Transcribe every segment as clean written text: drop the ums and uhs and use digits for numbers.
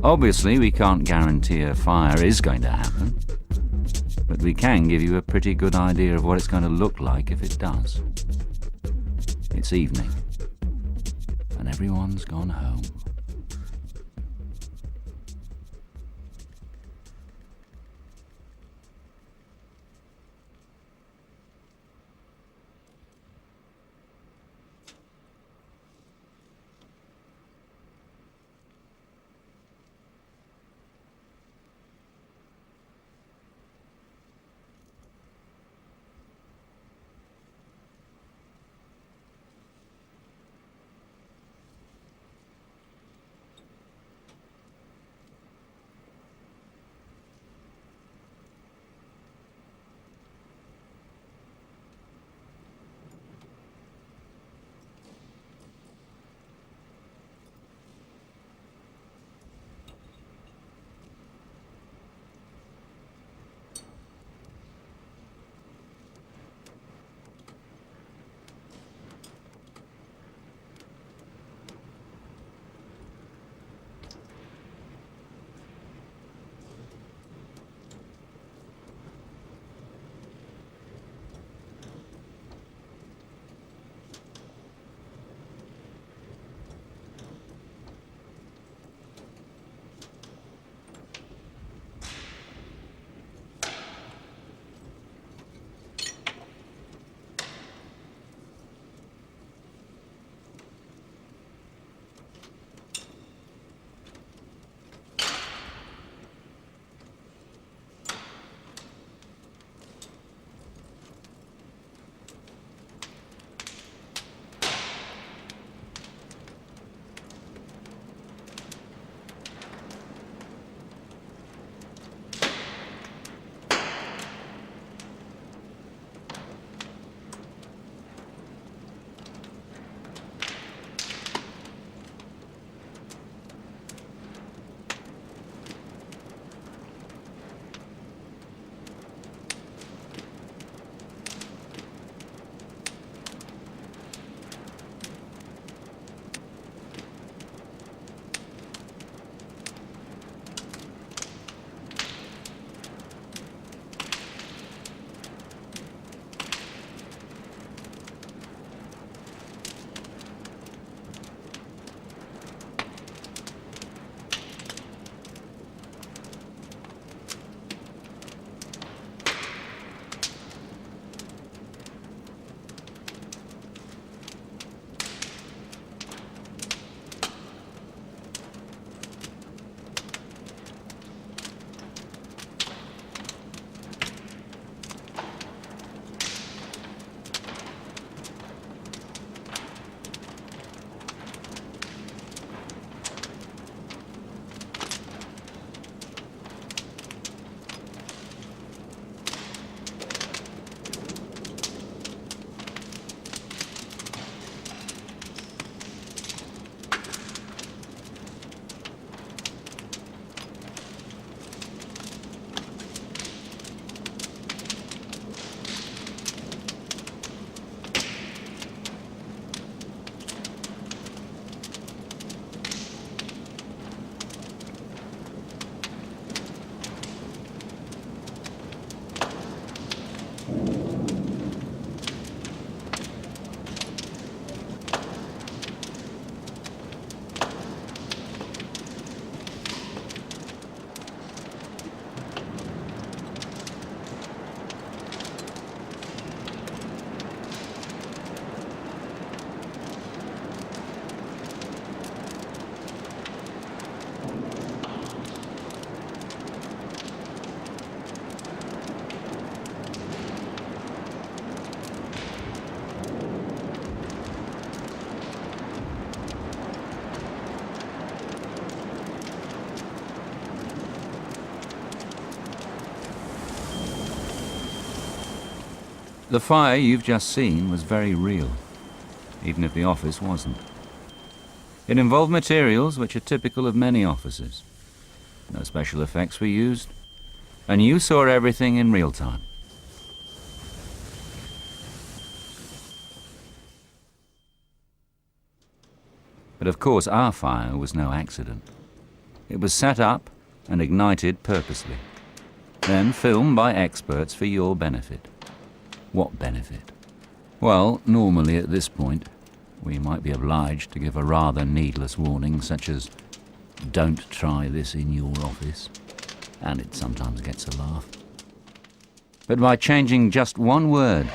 Obviously, we can't guarantee a fire is going to happen, but we can give you a pretty good idea of what it's going to look like if it does. It's evening, and everyone's gone home. The fire you've just seen was very real, even if the office wasn't. It involved materials which are typical of many offices. No special effects were used, and you saw everything in real time. But of course our fire was no accident. It was set up and ignited purposely, then filmed by experts for your benefit. What benefit? Well, normally at this point, we might be obliged to give a rather needless warning, such as, "Don't try this in your office," and it sometimes gets a laugh. But by changing just one word,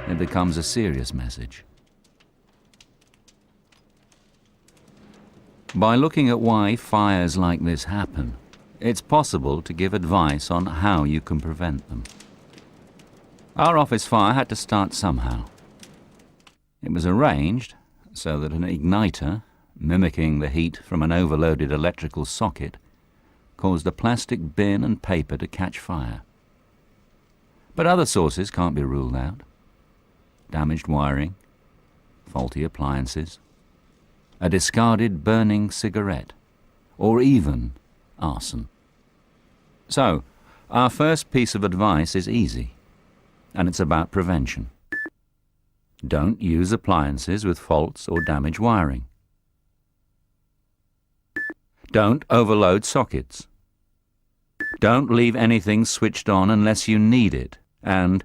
it becomes a serious message. By looking at why fires like this happen, it's possible to give advice on how you can prevent them. Our office fire had to start somehow. It was arranged so that an igniter, mimicking the heat from an overloaded electrical socket, caused a plastic bin and paper to catch fire. But other sources can't be ruled out. Damaged wiring, faulty appliances, a discarded burning cigarette, or even arson. So, our first piece of advice is easy, and it's about prevention. Don't use appliances with faults or damaged wiring. Don't overload sockets. Don't leave anything switched on unless you need it, and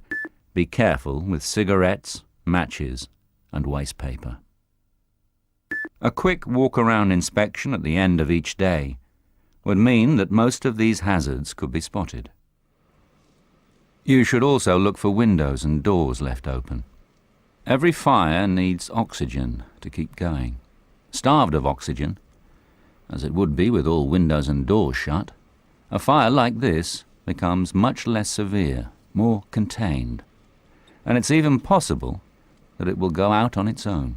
be careful with cigarettes, matches, and waste paper. A quick walk-around inspection at the end of each day would mean that most of these hazards could be spotted. You should also look for windows and doors left open. Every fire needs oxygen to keep going. Starved of oxygen, as it would be with all windows and doors shut, a fire like this becomes much less severe, more contained, and it's even possible that it will go out on its own.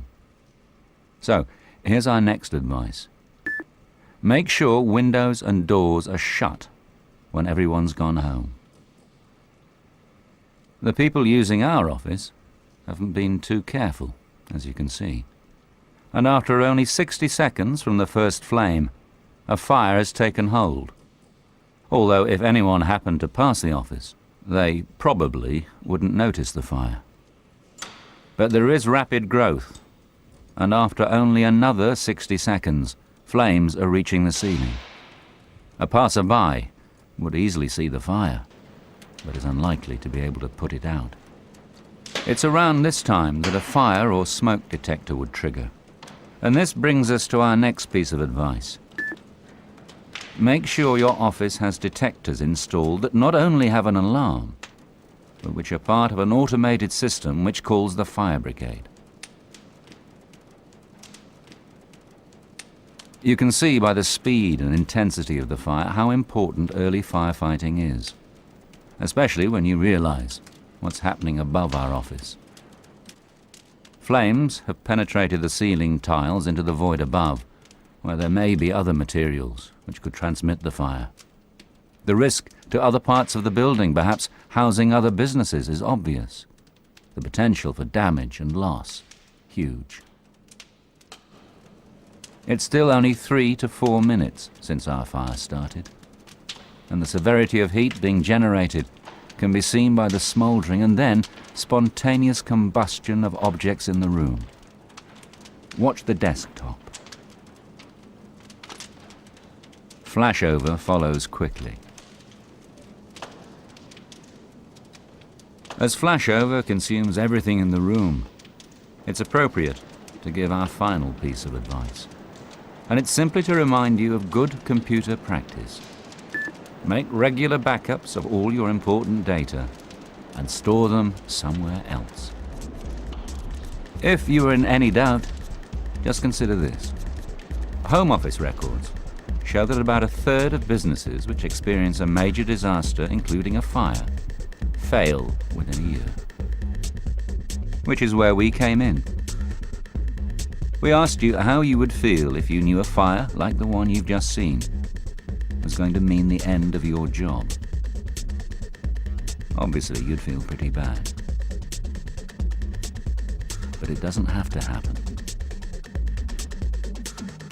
So, here's our next advice. Make sure windows and doors are shut when everyone's gone home. The people using our office haven't been too careful, as you can see. And after only 60 seconds from the first flame, a fire has taken hold. Although if anyone happened to pass the office, they probably wouldn't notice the fire. But there is rapid growth, and after only another 60 seconds, flames are reaching the ceiling. A passerby would easily see the fire, but is unlikely to be able to put it out. It's around this time that a fire or smoke detector would trigger. And this brings us to our next piece of advice. Make sure your office has detectors installed that not only have an alarm, but which are part of an automated system which calls the fire brigade. You can see by the speed and intensity of the fire how important early firefighting is, especially when you realize what's happening above our office. Flames have penetrated the ceiling tiles into the void above, where there may be other materials which could transmit the fire. The risk to other parts of the building, perhaps housing other businesses, is obvious. The potential for damage and loss, huge. It's still only 3 to 4 minutes since our fire started, and the severity of heat being generated can be seen by the smouldering and then spontaneous combustion of objects in the room. Watch the desktop. Flashover follows quickly. As flashover consumes everything in the room, it's appropriate to give our final piece of advice. And it's simply to remind you of good computer practice. Make regular backups of all your important data and store them somewhere else. If you are in any doubt, just consider this. Home office records show that about 1/3 of businesses which experience a major disaster, including a fire, fail within a year. Which is where we came in. We asked you how you would feel if you knew a fire like the one you've just seen was going to mean the end of your job. Obviously, you'd feel pretty bad. But it doesn't have to happen.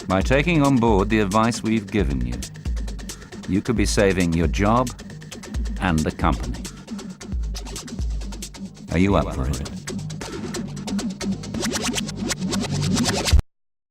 By taking on board the advice we've given you, you could be saving your job and the company. Are you up for it?